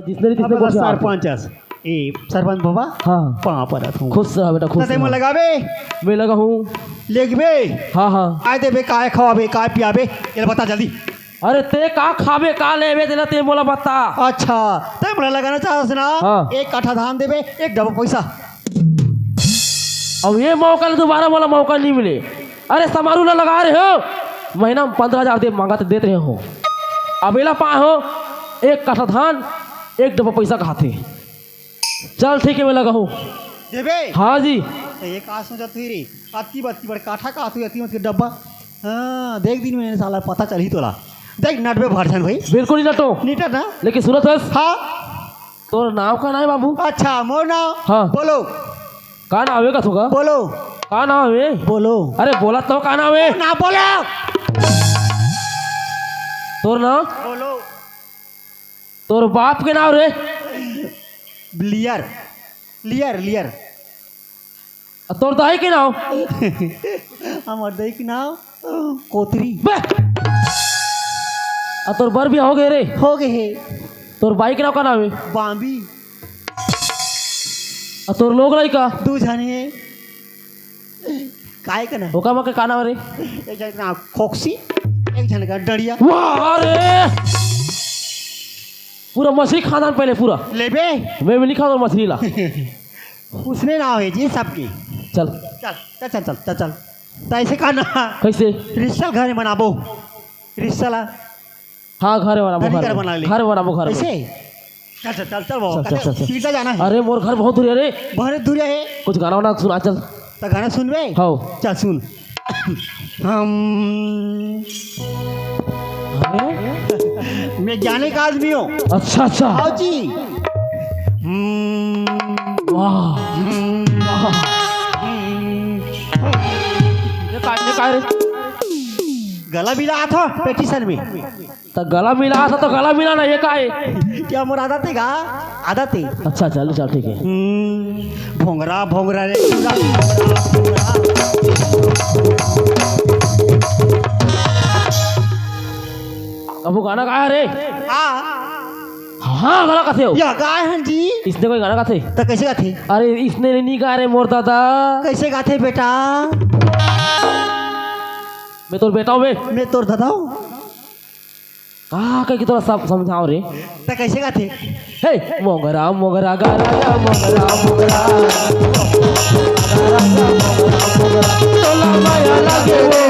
जिसने तिसने बोल सरपंच ए सरपंच बाबा हाँ वहाँ पर हूँ खुश रहा बेटा खुश तते मैं लगाबे मैं लगा हूँ लेगबे हाँ हाँ आए देबे काय खवाबे काय पियाबे ये बता जल्दी। अरे ते का खाबे का लेबे तेला ते बोला बता। अच्छा ते मला लगाना चाहस ना हाँ। एक काठा धान देबे एक डब्बा पैसा। अब ये मौका दोबारा वाला मौका नहीं मिले। अरे समारू ना लगा रहे हो महीना में 15,000 दे मांगा तो देते रहे हो अबेला पाए हो एक काठा धान एक डब्बा पैसा खाते। चल ठीक है मैं लगा हूँ देबे हाँ जी एक आज सोचा तू रे अति बत्ती बड़ काठा का तू अति मत डब्बा हाँ देख दिन में साला पता चल ही तोला देख नटबे भरछन भाई बिल्कुल नहीं नटो नीटर ना लेकिन सूरत है हाँ तो नाम का नाम बाबू अच्छा मोर नाम हाँ। बोलो का नाम है का तुका बोलो का नाम है बोलो अरे बोला तो का नाम है ना बोलो तोर नाम बोलो तोर बाप के नाम रे लियर लियर लियर तोर दाई के नाम हमार दई के नाम कोतरी बे तोर बर भी हो गए रे हो गए है तोर बाई के नाम का नाम है बांबी तोर लोग लाई का दू जाने काय का ना ओका मके का नाम रे एक जन का खोक्सी एक जन का डड़िया वाह रे पूरा मछली खाना पहले पूरा लेबे मैं भी नहीं खाता मछली ला उसने नाम है जी सबकी चल चल चल चल चल चल चल तो ऐसे का ना कैसे रिश्ता घर में बनाबो रिश्ता ला हाँ घर बनाबो घर बना ले। घर बनाबो घर ऐसे चल चल चल चल बाबा चल, चल, चल। सीधा जाना है अरे मोर घर बहुत दूर है रे बहुत दूर है कुछ गाना वाना सुना चल तो गाना सुनबे हाँ चल सुन हम अरे मैं जाने का आदमी हूँ अच्छा अच्छा आओ जी वाह ये का रे गला मिला था पेटिशन में तो गला मिला था तो गला मिला ना ये का है क्या मोर आदत है गा आदत है अच्छा चल चल ठीक है भोंगरा भोंगरा रे भोंगरा अब वो गाना गाया रे हाँ हाँ गाना गाते हो या गाय हैं जी इसने कोई गाना गाते तो कैसे गाते अरे इसने नहीं गा रे मोर दादा कैसे गाते बेटा मैं तो बेटा हूँ मैं तोर दादा हूँ कहा कह थोड़ा सब समझाओ रे तो कैसे गाते हे मोगरा मोगरा गा राजा मोगरा मोगरा तोला माया लागे वो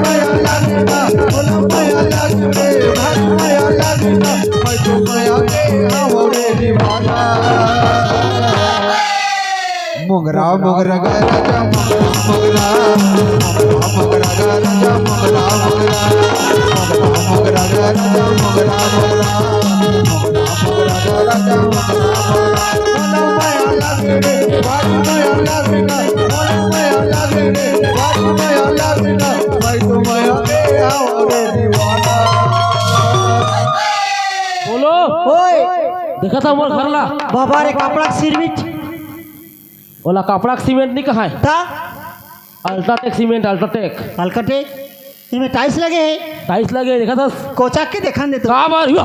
माया लागे ना तोला माया लागे रे माया लागे ना मैं तो माया के आवरे दीवाना मोगरा मोगरा गा राजा मोगरा मोगरा गा राजा मोगरा मोगरा गा राजा मोगरा मोगरा गा राजा मोगरा माया लागे रे माया लागे ना माया लागे रे माया लागे ना मैं तो माया के आवरे दीवाना बोलो ओए देखा था मोर घर ला बाबा रे कपड़ा सिरमिट ओला कपड़ा का सीमेंट नहीं कहा है ता अल्ट्राटेक सीमेंट अल्ट्राटेक हलकटे इसमें टाइल्स लगे हैं टाइल्स लगे देखा था कोचा के देखा दे तो का बार हुआ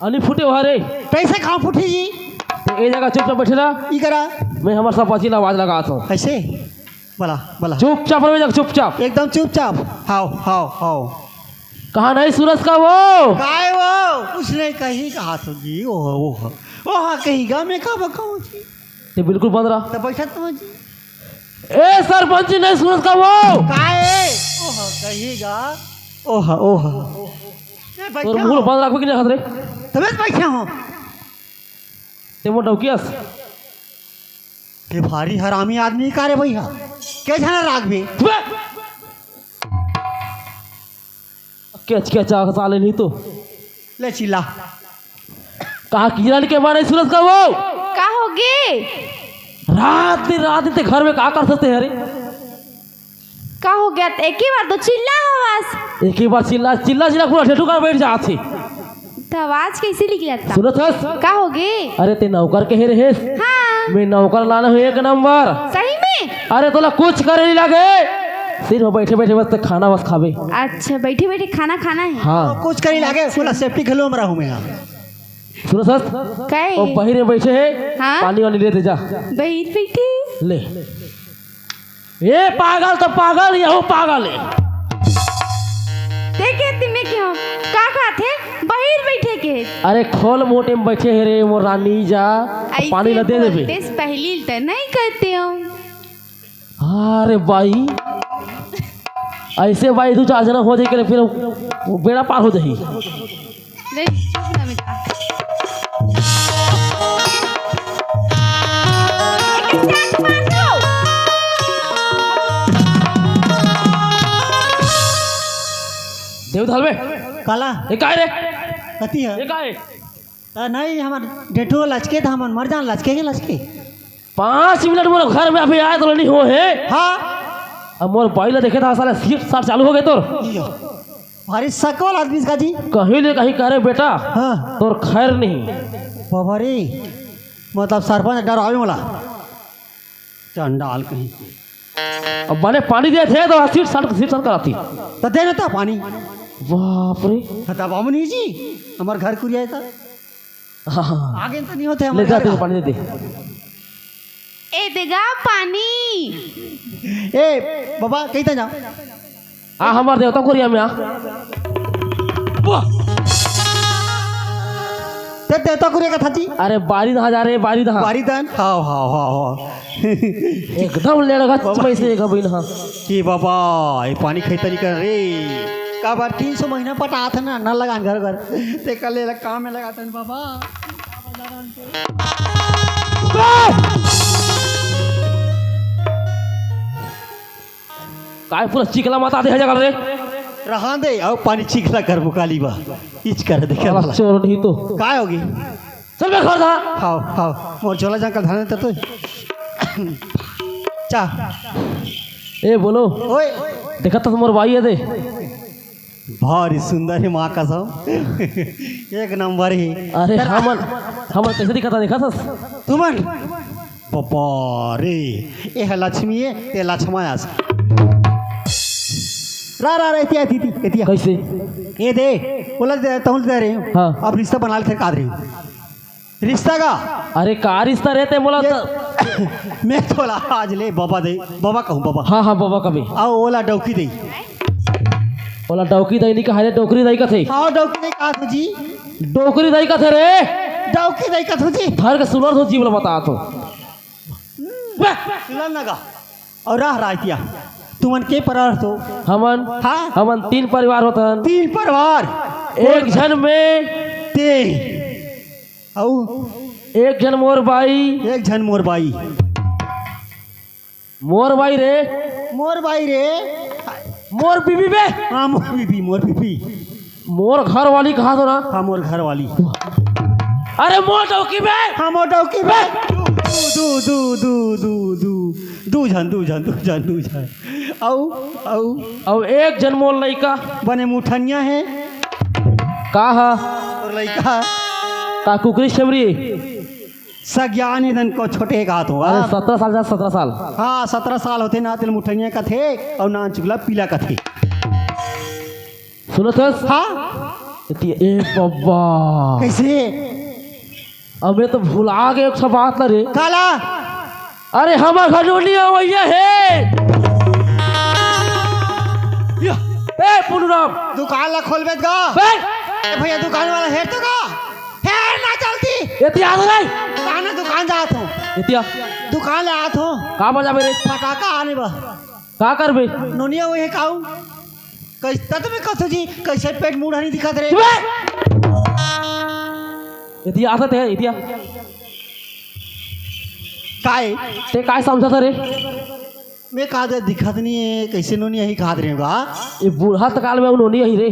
अली फुटे वहाँ रे कैसे खाओ फूटी जी तो ये जगह चुपचाप बैठे ना ई करा मैं हमारे साथ पाची आवाज लगाता हूँ कैसे बोला बोला चुपचाप रहो जगह चुपचाप एकदम चुपचाप हाओ हाओ हाओ कहा नहीं सूरज का वो काय वो उसने कहीं कहा तो जी ओह कहीं मैं कहा बकाऊं जी ये बिल्कुल बंद रहा तो बैठा तो जी ए सरपंच नहीं सूरज का वो काय ओह कहीगा ओह ओह मैं और बैठा मुंह हूं बंद रखो कि नहीं खतरे तबे बैठा हूं ते मोटा कियास ये भारी हरामी आदमी का रे भैया क्या जाना राग में क्या चाह साले नहीं तो ले चिल्ला कहा किरण के मारे सूरज का वो का होगे रात दिन ते घर में क्या कर सकते हैं अरे का हो गया एक ही बार तो चिल्ला आवाज एक ही बार चिल्ला चिल्ला चिल्ला पूरा ठेठू कर बैठ जाते तो आवाज कैसे निकलता सुनत हस का होगे अरे ते नौकर के हे रहे हाँ मैं नौकर लाना हूँ एक नंबर सही में अरे तोला कुछ करे नहीं लगे सिर्फ बैठे बैठे बस खाना बस खावे अच्छा बैठे बैठे खाना खाना है हाँ कुछ कहीं लागे बोला सेफ्टी खेलो में रहूं मैं यहाँ सुनो सस काय और बहिरे बैठे है हाँ? पानी वानी लेते जा बहिर बैठे ले ये पागल तो पागल यहो पागल है देखे तुम्हें क्यों का खाते बहिर बैठे के अरे खोल मोटे में बैठे है रे वो रानी जा ऐसे पानी न दे देबे बोलते पहली तो नहीं करते हो अरे भाई ऐसे भाई तू चार जना हो जाए के फिर वो बेड़ा पार हो जाही ले चुप ना बेटा देव धलवे काला ये काय रे कथी है ये काय नहीं हमार डेठो लचके था हमन मर जान लचके के लचके 5 मिनट मोर घर में अभी आए तो नहीं हो है हाँ अब मोर बाइला देखे था साला सीट साट चालू हो गए तोर भारी सकल आदमी का जी कहीं ले कहीं करे बेटा हाँ तोर खैर नहीं बाबा रे मतलब सरपंच डर आवे वाला चंडाल कहीं अब मैंने पानी दिए थे तो सीट साट कराती तो दे ना पानी बाप रे तब अमनी जी हमार घर कुरिया था हाँ, हाँ। आगे तो नहीं होते ले हमारे जा घर तेरे का। पानी दे दे ए देगा पानी ए बाबा कहीं तो जाओ आ हमार देवता कोरिया में आ ते देवता कुरिया का था जी अरे बारी दहा जा रे बारी दहा बारीदान हाँ हाँ हाँ हाँ एकदम ले लगा पैसे का बिन हाँ कि बाबा ये पानी खेती नहीं कर रे का बार 300 महीना पटा था ना न लगा घर घर ते कल ले काम में लगाता है बाबा काय पूरा चिकला माता दे जगह रे रहा दे आओ पानी चिकला कर मुकाली बा इच कर देखा साला वाला चोर नहीं तो काय होगी चल बे घर दा खाओ खाओ मोर झोला जंकल धाने तो चा ए बोलो ओए देखा तो मोर भाई है दे भारी सुंदर है माँ कसम एक नंबर ही अरे हमन हमन कैसे दिखता देखा था तुमन बाबा रे ये है लक्ष्मी है ये लक्ष्मायास रा रे इतिया इतिया कैसे ये दे बोला दे तौल दे रहे हो हाँ। अब रिश्ता बना लेते काद रहे हो रिश्ता का अरे का रिश्ता रहते बोला तो ये- मैं थोड़ा आज ले बाबा दे बाबा कहूँ बाबा हाँ हाँ बाबा कभी आओ ओला डौकी दे बोला डौकी दही नहीं कहा रे डोकरी दही का थे आओ डौकी दे कहा था जी डोकरी दही का थे रे डौकी दे कहा था जी धर के सुनर तो जीवन बता तो सुलन लगा और रहा इतिया तुमन के परिवार तो हमन हाँ। हमन 3 परिवार होतन 3 परिवार एक जन में ते औ एक जन मोर भाई एक जन मोर बाई रे मोर बाई रे मोर बीबी बे हाँ मोर बीबी मोर घर वाली कहा तो ना हाँ मोर घर वाली अरे मोर डौकी बे हाँ मोर डौकी बे दू जन औ अब एक जन मोर लड़का बने मुठनिया है कहा और लड़का का कुकरी छमरी सज्ञान इधन को छोटे का हाथ होगा अरे 17 साल जा 17 साल हाँ 17 साल होते ना तिल मुठनिया का थे और ना चुगला पीला का थे सुनो तो हाँ ए बाबा कैसे अबे तो भुला गए एक सब बात ना रे काला अरे हमार घरौनिया भैया है ए पुनराम दुकान ला खोल बेच गा बे ए भैया दुकान वाला हेर तो गा हेर ना जल्दी एतिया आ रे काना दुकान जात हो एतिया दुकान ले आत हो का बजा मेरे पटाखा आने बा का करबे नोनिया वही काऊ कैसे तुम्हें कसो जी कैसे पेट मुड़ा नहीं दिखा रे एतिया आसत है एतिया काय ते काय समझत रे मैं कहा दे दिखत नहीं है कैसे नोनिया ही खाद रहे होगा ये बूढ़ा तकाल में उन्होंने ही रे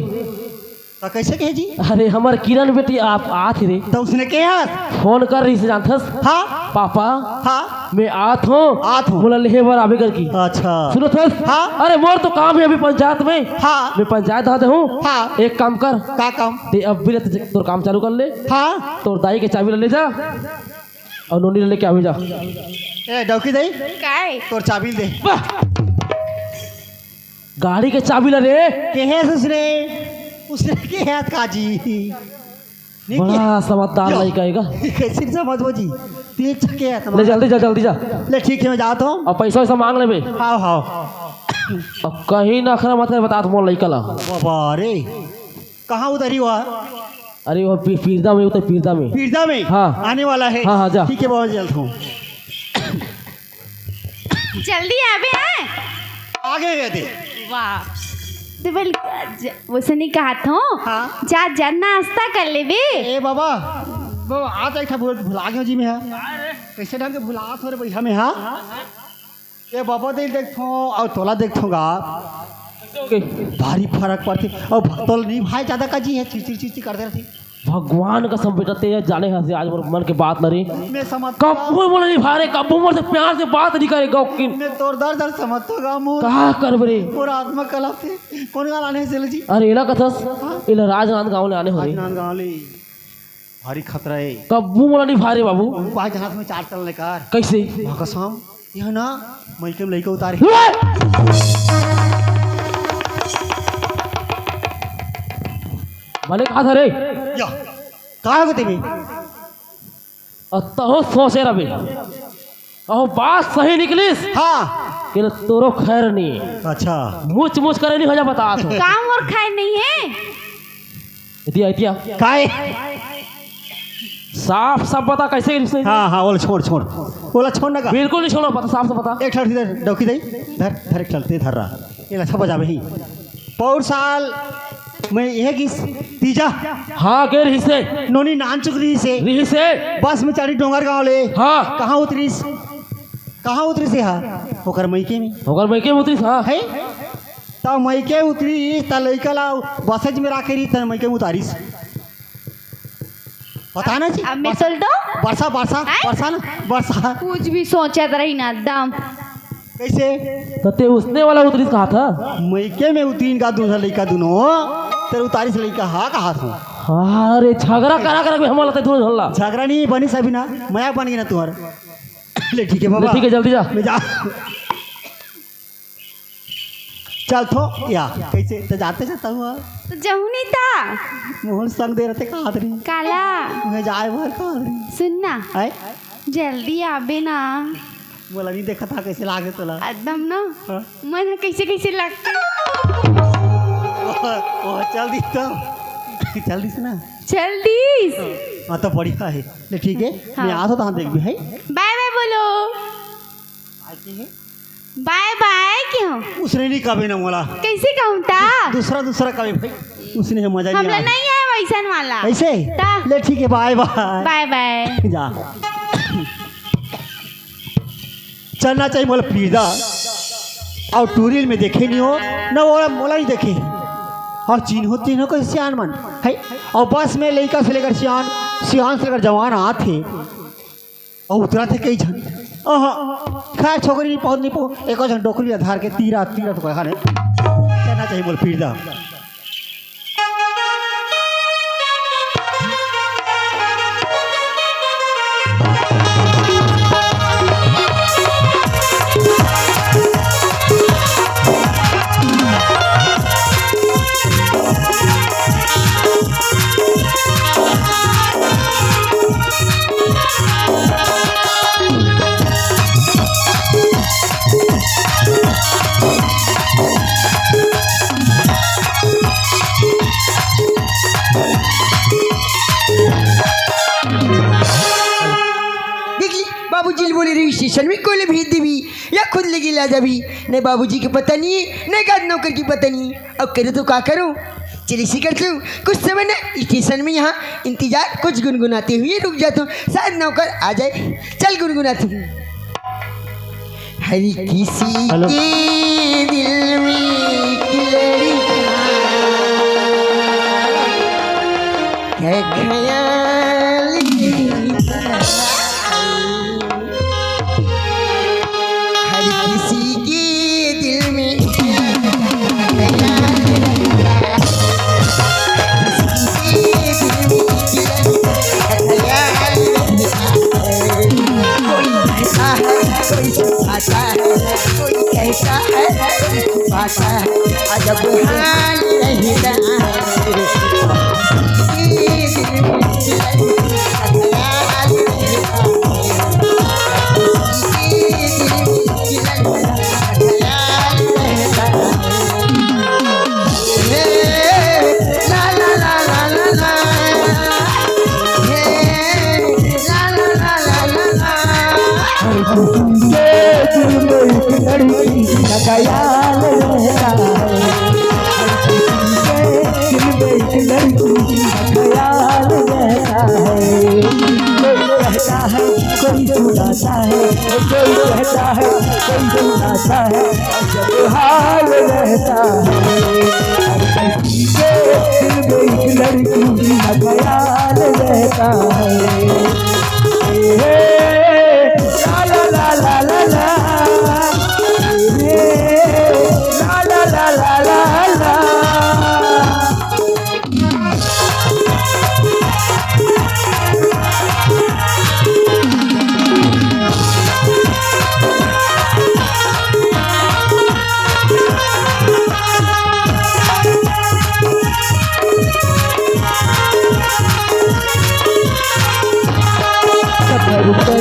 तो कैसे कहे जी अरे हमार किरण बेटी आप आत रे तो उसने के यार फोन कर रही से जानथस हाँ पापा हाँ मैं आत हूँ बोला लेहे बार आवे कर की अच्छा सुनो थस हाँ। अरे मोर तो काम है अभी पंचायत में हाँ मैं पंचायत आते हूँ हाँ। एक काम कर का काम ते अब भी तोर काम चालू कर ले हाँ तोर दाई के चाबी ले जा और नोनी ले लेके आवे जा ए डौकी दई काय तोर चाबी दे गाड़ी के चाबी ले रे के है उसने के हाथ काजी बड़ा समझदार लड़का है का। कैसे समझ जी तीन चक्के है ले तुम्हारे। जल्दी जा जल्दी जा। ले ठीक है मैं जाता हूँ। अब पैसा वैसा मांग लेबे। हाँ हाँ अब कहीं ना खरा मत बता तुम लड़का ला। बाबा रे कहाँ उतरी हुआ? अरे वो पीरदा में उतर पीरदा में। पीरदा में हाँ। आने वाला है। हाँ, हाँ, जा। ठीक है बाबा जल्द हूँ। जल्दी आवे हैं। आगे गए थे। वाह तो बोल वैसे नहीं कहा था हाँ। जा जा नाश्ता कर ले बे। ए बाबा वो आज एक भुला गया जी में है। कैसे ढंग के भुला थोड़े भैया में हाँ। ये बाबा देख देखो और तोला देखूंगा भारी फर्क पड़ती और तोल नहीं भाई ज्यादा का जी है चिड़चिड़ करते रहती। भगवान का सब बेटा तेज जाने का से आज मोर मन के बात न रही। मैं समझ कब्बू बोले नहीं भारे कब्बू मोर से प्यार से बात नहीं करे गौ मैं तोर दर्द समझतो गा मुंह का कर बरे। पूरा आत्मा कलाते कौन गाल आने से जी। अरे इला कथस इला राजनांद गांव ले आने हो रही। राजनांद गाँव ले भारी खतरा है। कब्बू मोला नहीं भारे बाबू। भाई जहाज में चार चल लेकर कैसे कसम यह ना मलके में लइका उतारे। मैंने कहा था रे या कहाँ हो तुम? तहो सोचे रबे अहो बात सही निकलिस हाँ कि तोरो खैर नहीं। अच्छा मुझ मुझ करे नहीं हो जा बता तो काम और खाए नहीं है। इतिया इतिया काय साफ साफ बता कैसे रिश्ते। हाँ हाँ ओला छोड़ छोड़ ओला छोड़ ना का बिल्कुल नहीं छोड़ो पता साफ से बता। एक ठर इधर डौकी दई धर धर एक चलते धर रहा ये अच्छा बजावे ही पौर साल मैं यह की तीजा हाँ गेर हिस्से नोनी नान चुकरी से रिही से बस में चढ़ी डोंगर गाँव ले। हाँ कहाँ उतरी से हाँ होकर मैके में होकर मैं के उतरी हाँ है तब मैके उतरी त लइका ला बसेज में राखे रही त मैके में उतारिस पता ना जी। अब मैं चल दो वर्षा वर्षा वर्षा ना वर्षा कुछ भी सोचा रही ना दम। कैसे तो ते उसने वाला उतरी कहा था। मैके में उतरीन का दूसरा लइका दोनों तेरे उतारिस लइका हाँ कहा था। हाँ अरे झगड़ा करा करा के हमारा तो झल्ला झगड़ा नहीं बनी सभी ना मया बन गई ना तुम्हारा। ले ठीक है बाबा ठीक है जल्दी जा। मैं जा चल थो या कैसे तो जाते जाता हुआ तो जाऊँ नहीं था मोहन संग दे रहे कहा रही काला मैं जाए भर कहा रही सुनना है जल्दी आबे ना। बोला नहीं देखा था कैसे लागे तोला एकदम ना हाँ? मन कैसे कैसे लगता। ओ चल दी तो चल दी ना जल्दी हाँ तो बढ़िया है ले ठीक है हाँ। मैं आ तो देख भी है बाय बाय बोलो। बाय बाय क्यों उसने नहीं कभी ना बोला कैसे कहूँ ता दूसरा कभी भाई उसने मजा हम नहीं लोग नहीं है वैसन वाला। ऐसे ता। ले ठीक है बाय बाय बाय बाय। जा चलना चाहिए मोला पीड़ा और टूरिल में देखे नहीं हो ना वो मोला नहीं देखे और चिन्ह को सियान मन है और बस में लड़का से लेकर सियान सियान से लेकर जवान आते और उतरा थे कई जन खैर छोकरी नहीं पहुँच नहीं पहुँच एक जन डोकरी आधार के तीरा तीरा तो कहा चलना चाहिए मोला पीड़ा। बाबूजी बोले रही स्टेशन में कोले भेज देवी या खुद लेके ला जाबी नहीं बाबूजी के पता नहीं है नहीं गाद नौकर की पता नहीं अब करे तो क्या करूं चलिए सी कर लूँ कुछ समय ना स्टेशन में यहाँ इंतजार कुछ गुनगुनाते हुए रुक जाता हूँ शायद नौकर आ जाए चल गुनगुनाती हूँ। हर किसी के दिल में क्या ख्याल हर किसी के दिल में कोई छुपाता है कोई कहता है कोई छुपाता है अजब हाल रहता है ख्याल रहता है, दिल में एक लड़की का ख्याल रहता है। कोई कहता है कोई सुनाता है, कोई कहता है कोई सुनाता है, जब हाल रहता है। हर किसी के दिल में एक लड़की का ख्याल रहता है। ला ला ला ला ला ला ला ला ला ला।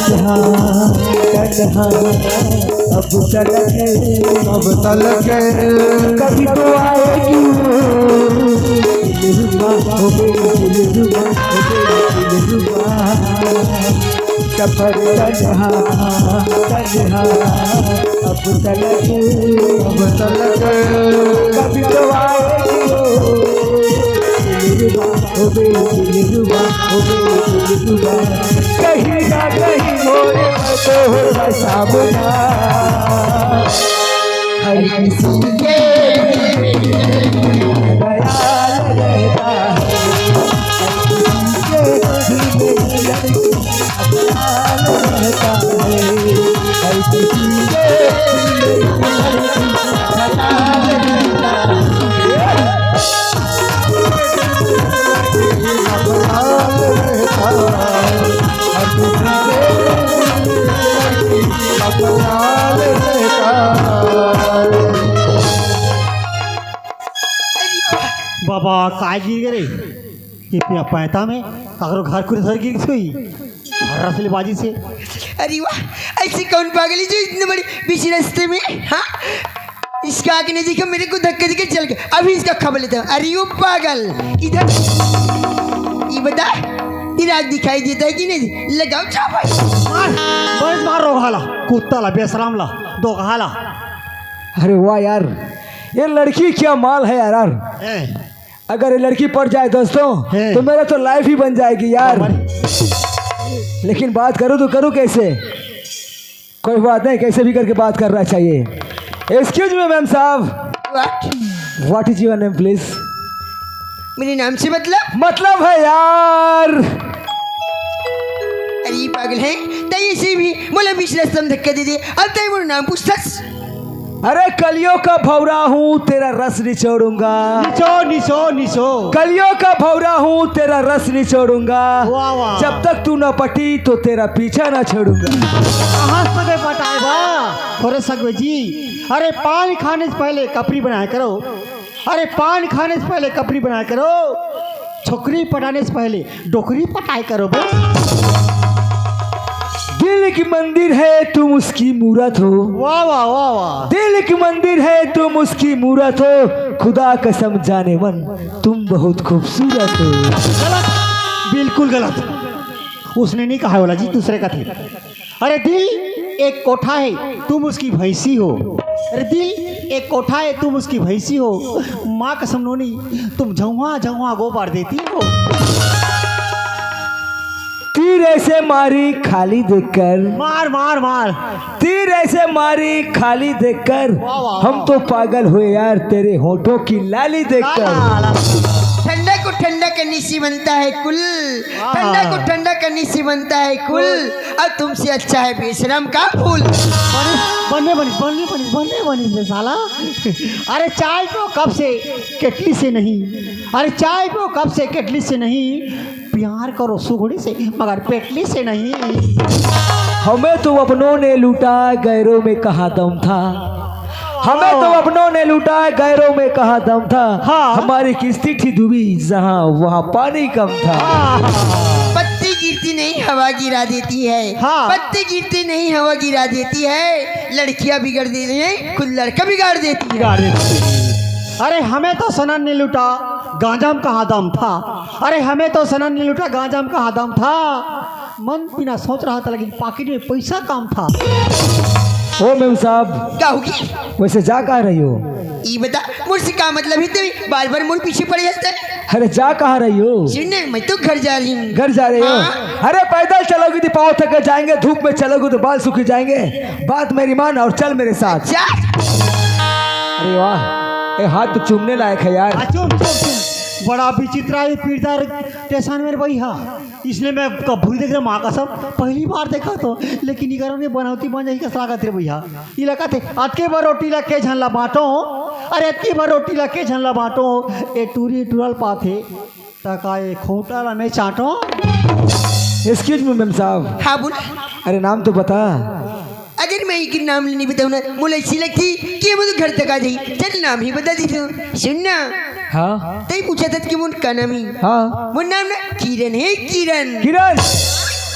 तन्हा तन्हा अब तलक कभी तो आएगी दिलरुबा हो गई, दिलरुबा हो गई, दिलरुबा। सफर तन्हा तन्हा अब तलक कभी तो आएगी दिलरुबा हो गई, दिलरुबा हो गई, दिलरुबा। कहीं ना कहीं मोरे में तो होगा सामना, हर किसी के ख्याल रहता है, हर किसी के दिल में ख्याल रहता है, हर किसी के दिल में ख्याल रहता बाबा काय गिर गए ये पैता में अगर घर को धर गिर गई रसलेबाजी से। अरे वाह, ऐसी कौन पागली जो इतने बड़े बीच रास्ते में, हाँ इसका आगे नहीं देखा, मेरे को धक्के देके चल गया। अभी इसका खबर लेता हूँ। अरे वो पागल इधर, ये बता तेरा आग दिखाई देता है कि नहीं? लगाओ छापा। बस मार रो हाला कुत्ता ला बेसलाम ला दो हाला। अरे वाह यार, ये लड़की क्या माल है यार। अगर ये लड़की पड़ जाए दोस्तों तो मेरा तो लाइफ ही बन जाएगी यार। लेकिन बात करूँ तो करूँ कैसे? कोई बात नहीं, कैसे भी करके बात करना चाहिए। एक्सक्यूज मी मैम साहब, what is your name please? मेरे नाम से मतलब है यार। अरे ये पागल है तय से भी बोला बीच रास्ते में धक्का दे दे। अब तय मेरा नाम पूछतास। अरे कलियों का भौरा हूँ तेरा रस निचोड़ूंगा। निचो निचो निचो कलियों का भौरा हूँ तेरा रस निचोड़ूंगा। वाह वाह। जब तक तू न पटी तो तेरा पीछा न छोड़ूंगा। कहाँ सगे पटाए बा थोड़े सगवे जी। अरे पान खाने से पहले कपड़ी बनाया करो, अरे पान खाने से पहले कपड़ी बनाया करो, छोकरी पटाने से पहले डोकरी पटाए करो बस। दिल की मंदिर है तुम उसकी मूरत हो। वाह वाह वाह वाह। दिल की मंदिर है तुम उसकी मूरत हो, खुदा कसम जाने मन तुम बहुत खूबसूरत हो। गलत, बिल्कुल गलत। उसने नहीं कहा बोला जी, दूसरे का थे। अरे दिल एक कोठा है तुम उसकी भैंसी हो। अरे दिल एक कोठा है तुम उसकी भैंसी हो। माँ कसम नोनी तुम झुआ झुआ गोबर देती हो। तीर ऐसे मारी खाली देखकर, मार मार मार। तीर ऐसे मारी खाली देखकर, वाह, वाह, हम तो पागल हुए यार तेरे होठों की लाली देखकर। ठंडा को ठंडा करने से बनता है कुल, ठंडा को ठंडा करने से बनता है कुल। अब तुमसे अच्छा है बेशरम का फूल। बनने बनी बनने बनी बनने बनी से साला। अरे चाय पियो कब से केटली से नहीं, अरे चाय पियो कब से केटली से नहीं, प्यार करो सुगड़ी से मगर पेटली से नहीं। हमें तो अपनों ने लूटा गैरों में कहाँ दम था, हमें तो अपनों ने लूटा गैरों में कहाँ दम था। हाँ। हमारी किस्ती थी डूबी जहाँ वहाँ पानी कम था। पत्ती गिरती नहीं हवा गिरा देती है, हाँ। पत्ती गिरती नहीं हवा गिरा देती है। लड़कियां बिगड़ देती हैं, खुद लड़का बिगाड़ देती है। अरे हमें तो सनन ने लूटा गांजा में कहाँ दम था, अरे हमें तो सनन ने लूटा गांजा में कहाँ दम था। मन बिना सोच रहा था लेकिन पॉकेट में पैसा कम था। ओ मेम साहब, का होगी वैसे जा कहाँ रही हो? ये बता मुझसे क्या मतलब है तेरी बार बार मुड़ पीछे पड़ जाता है। अरे जा कहाँ रही हो? सुनने मैं तो घर जा रही हूँ। घर जा रही हो? हाँ। अरे पैदल चलोगी तो पाँव थक जाएंगे, धूप में चलोगे तो बाल सूख जाएंगे। बात मेरी मान और चल मेरे साथ। जा अरे वाह, ये हाथ तो चूमने लायक है यार। चुप चुप चुप, बड़ा विचित्र है पीरदार स्टेशन में भैया। इसलिए मैं कभी देख रहा माँ का सब पहली बार देखा तो, लेकिन इगर ने बनावटी बन जाए कस लागत रे भैया। ये लगा थे अतके बार रोटी ला के झनला बांटो, अरे अतके बार रोटी ला के झनला बांटो, ए टूरी टूरल पाथे तका ए खोटा ला में चाटो। एक्सक्यूज मी मैम साहब। हाँ बोल। अरे नाम तो बता। अगर मैं एक नाम नहीं बताऊँ ना मुझे ऐसी लगती कि मुझे घर तक आ जाई। चल नाम ही बता दी तू। सुनना हाँ तई पूछा था कि मुझ का नाम ही हाँ मुझ नाम ना किरण है। किरण किरण?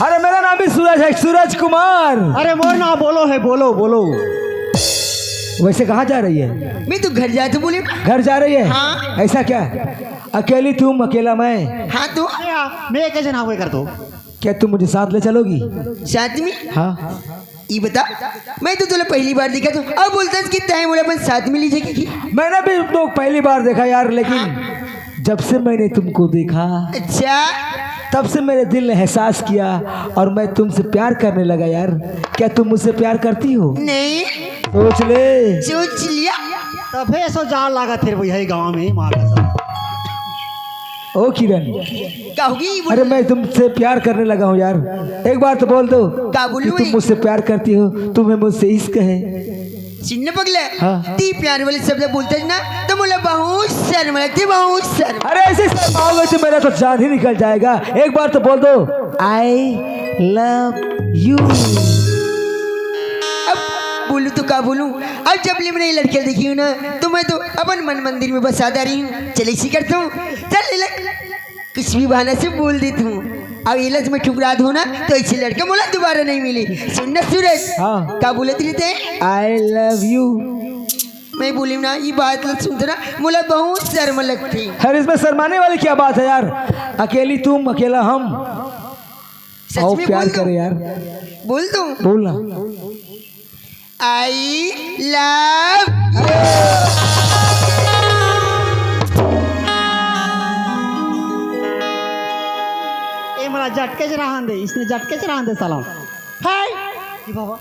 अरे मेरा नाम भी सूरज है, सूरज कुमार। अरे वो ना बोलो है, बोलो बोलो। वैसे कहाँ जा रही है? मैं तो घर जा तो बोले। घर जा रही है? हाँ। ऐसा क्या? अकेली तुम, अकेला मैं? हाँ तो मैं कैसे ना हुए कर दो? क्या तुम मुझे साथ ले चलोगी? साथ में हाँ। ये बता मैं तो तुला पहली बार देखा तो अब बोलता कि टाइम वाला अपन साथ में लीजिए की। मैंने भी तो पहली बार देखा यार, लेकिन जब से मैंने तुमको देखा अच्छा तब से मेरे दिल ने एहसास किया और मैं तुमसे प्यार करने लगा यार। क्या तुम मुझसे प्यार करती हो? नहीं सोच ले। सोच लिया। तब ऐसा जान लागत थे भैया गाँव में माँ का सब। ओ किरण, क्या होगी? अरे मैं तुमसे प्यार करने लगा हूँ यार। एक बार तो बोल दो क्या कि बोलूं? तुम मुझसे प्यार करती हो, तुम्हें मुझसे इश्क है। चिन्ह पगला हाँ। ती प्यार वाले शब्द बोलते ना तो मुझे बहुत शर्म लगती, बहुत शर्म। अरे ऐसे शर्माओगे तो मेरा तो जान ही निकल जाएगा। एक बार तो बोल दो आई लव यू। अब बोलूं तो क्या बोलूं? अब जब ले मैंने लड़कियां देखी हूँ ना तो मैं तो अपन मन मंदिर में बसा जा रही हूँ। चल इसी करता हूँ, चल कुछ भी बहाना से बोल देती हूँ। अब ये लज में ठुकरा दो ना तो ऐसी लड़का बोला दोबारा नहीं मिली। सुनना सूरज, हाँ। क्या बोलते रहते? I love you. मैं बोली ना ये बात लग सुनते ना मुझे बहुत शर्म लगती। अरे इसमें शर्माने वाली क्या बात है यार? अकेली तुम, अकेला हम। सच आओ में प्यार बोल दूं? करे यार। बोल दूं? बोलना। आई लव ए मला झटकेच राहन दे, इसने झटकेच राहन दे साला। हाय ये बाबा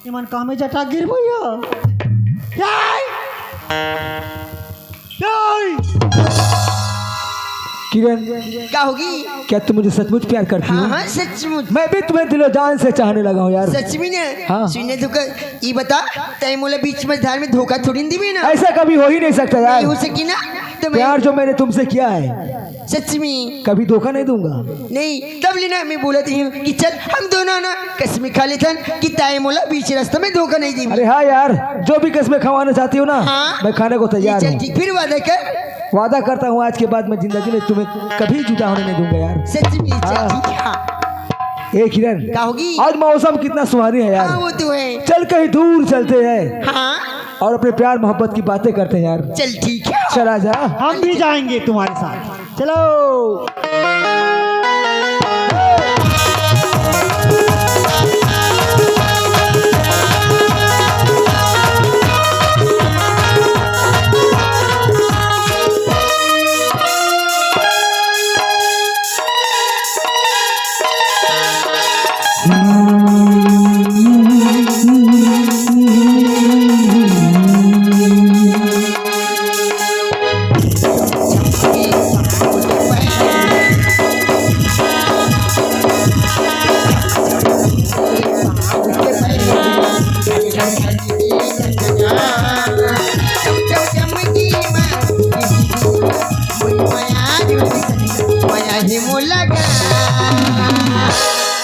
ये मन कामे जटा गिर भैया। हाय हाय किरण, क्या होगी? क्या तुम मुझे सचमुच प्यार करती हाँ हो? हाँ सचमुच। मैं भी तुम्हें दिलो जान से चाहने लगा हूँ यार। सच में ना? हाँ। सुनने तो ये बता तय मोला बीच में धार में धोखा थोड़ी दी भी ना। ऐसा कभी हो ही नहीं सकता नहीं यार। हो सकी ना तो मैं प्यार जो मैंने तुमसे किया है सच में कभी धोखा नहीं दूंगा। नहीं। तब लेना मैं बोला थी कि चल हम दोनों ना कसमें खा लेते कि ताई मोला बीच रास्ते में धोखा नहीं दी। अरे हाँ यार, जो भी कसमें खवाना चाहती हो ना, हाँ। मैं खाने को तैयार चल हूँ। ठीक, फिर वादा कर। वादा करता हूँ आज के बाद मैं जिंदगी में तुम्हें कभी जुदा होने नहीं दूंगा यार। सच में चल हाँ। ठीक है। हाँ। ए किरण, क्या होगी? आज मौसम कितना सुहानी है यार। हाँ वो तो है। चल कहीं दूर चलते हैं हाँ और अपने प्यार मोहब्बत की बातें करते हैं यार। चल ठीक है। चला जा। हम भी जाएंगे तुम्हारे साथ, चलो।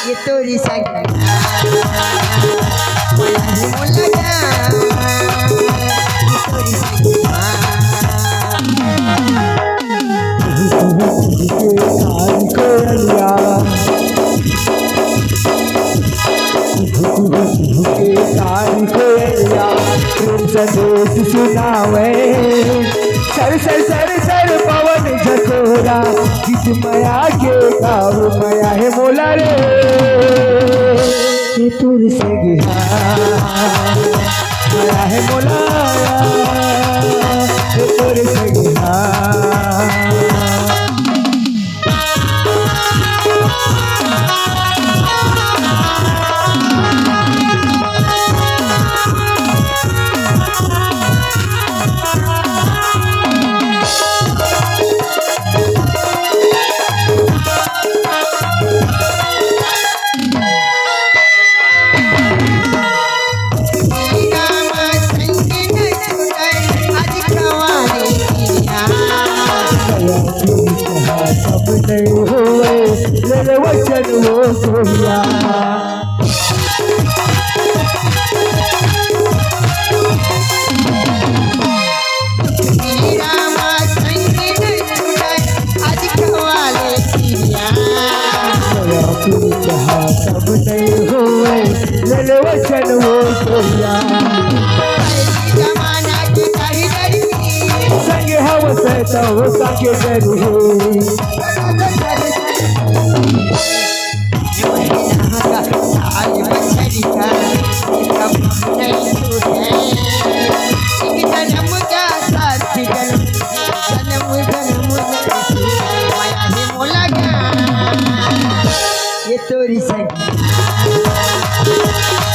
ये तोरी संदेश सुनावे सर सर सर सर पवन झकोरा किस माया के गाँव माया है मोला रे। तुर से आया है मोलाया ये तुर से सब नहीं हुए मेरे वचन वो सोया सब नहीं हुए मेरे वचन वो सोया संग हव सहता वो साके जरूर ये तोरी संगी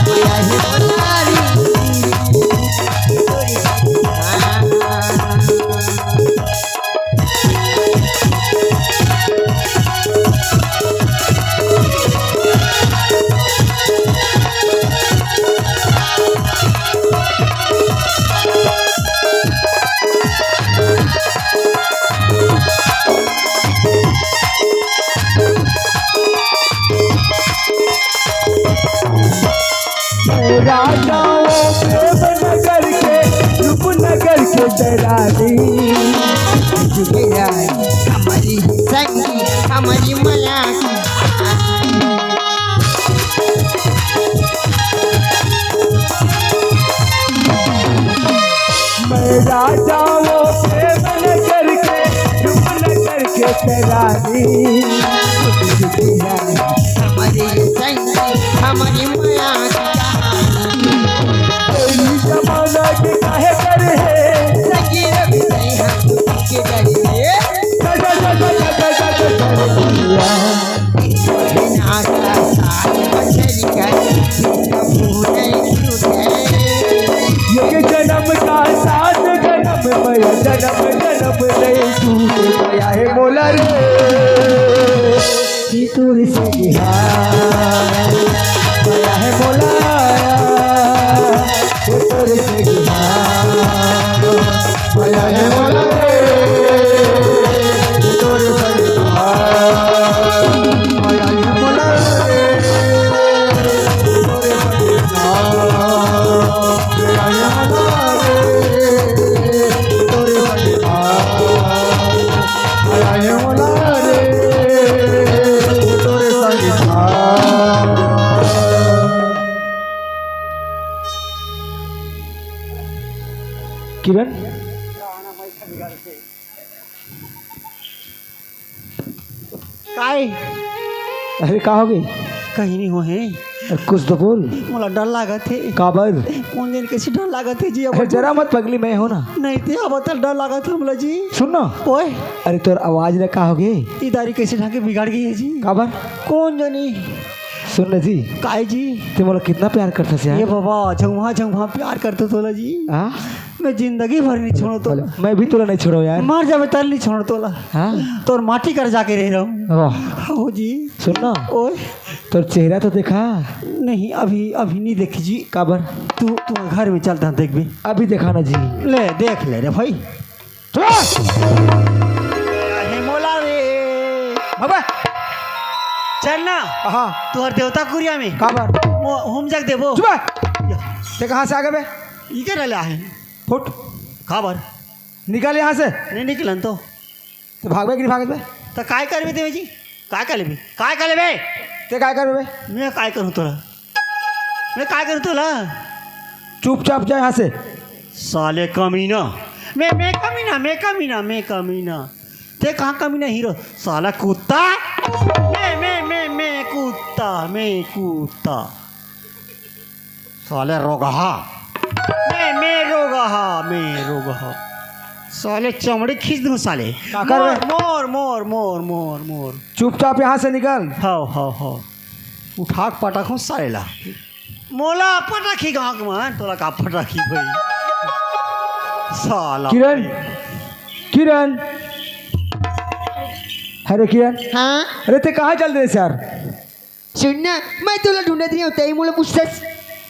माया है मोलारी तोरी राजाओं प्रेम नगर के रूपनगर के डरानी हमारी संगी हमारी माया मैं राजाओं प्रेम नगर के रूपनगर के डरानी हमारी संगी हमारी माया जमाना के काहे कर है संगी रवि नहीं हम के डरिए नाता साथ बचल कर भूले छूटे ये जन्म का साथ जन्म मैं जन्म जन्म नहीं छूटे गया है मोला रे तुर से गया है मोलाया ये तुर से गया है मोला रे तुर से गया है मोला रे तुर से किरण काय अरे कहा हो गई कहीं नहीं हो है कुछ तो बोल मोला डर लागत है काबर कौन जाने कैसे डर लागत है जी अब अरे जरा मत पगली मैं हो ना नहीं थे अब तो डर लागत है मोला जी सुन ना ओए अरे तोर आवाज ने कहा हो गई इदारी कैसे ढंग के बिगाड़ गई है जी काबर कौन जानी सुन ना जी काय जी ते मोला कितना प्यार करता से ये यार बाबा झुमा प्यार करते तोला जी हाँ मैं जिंदगी भर नहीं छोड़ो तो मैं भी तोला नहीं छोड़ो यार मर जावे तर नहीं छोड़ तोला हाँ तोर माटी कर जाके रह रहा हूँ वाह हो जी सुन ना ओए तोर चेहरा तो देखा नहीं अभी अभी नहीं देखी जी काबर तू घर में चलता देख भी अभी देखा ना जी ले देख ले रे भाई मोला रे बाबा चल ना हाँ तुहर देवता कुरिया में काबर हम जग देबो सुबह ते कहाँ से आ गए बे ई के रला है फुट खबर निकल यहाँ से नहीं निकलन तो भागबे कि नहीं भागत बे तो काय करबे ते जी काय कर लेबे काय कर लेबे ते काय कर बे मैं काय करूँ तोला मैं काय करूँ तोला चुपचाप जा यहाँ से साले कमीना मैं कमीना ते कहाँ कमीना हीरो साला कुत्ता मैं कुत्ता साले रोगहा मैं रोगहा मैं रोगहा साले चमड़ी खींच दूँ साले काकर मोर में- मोर मोर मोर मोर मोर चुपचाप यहाँ से निकल। हाँ उठाक पटाक हूँ सालेला मोला पटाखी गाँव में तोला का पटाखी भाई साला किरण किरण अरे किरण हाँ अरे ते कहाँ चल रहे यार? सुन ना मैं तुला ढूंढत रही होता मुला पूछतास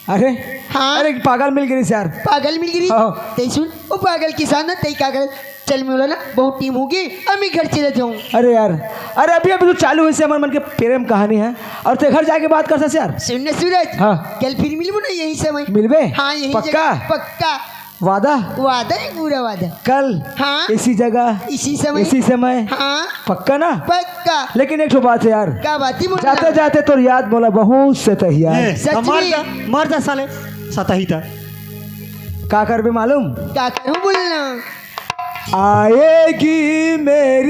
अरे हाँ। अरे पागल मिल गई यार। पागल मिल गई हाँ। ते सुन वो पागल किसान ना ते का कर चल मोला ना बहुत टीम होगी अभी घर चले जाऊँ अरे यार अरे अभी अभी तो चालू हुई से हमारे मन के प्रेम कहानी है और ते घर जाके बात कर सकते यार। सुन ना सूरज हाँ। कल फिर मिलबो ना यही समय मिलबे हाँ यही पक्का जगह, पक्का वादा वादा है पूरा वादा कल हाँ। इसी जगह इसी समय इसी समय हाँ पक्का ना? पक्का लेकिन एक ठो बात है यार, क्या बात ही मोला जाते जाते तो याद बोला बहुत से तही यार। सच में? मर जा साले सतही था का करबे मालूम? क्या करूँ बोलना आएगी मेरी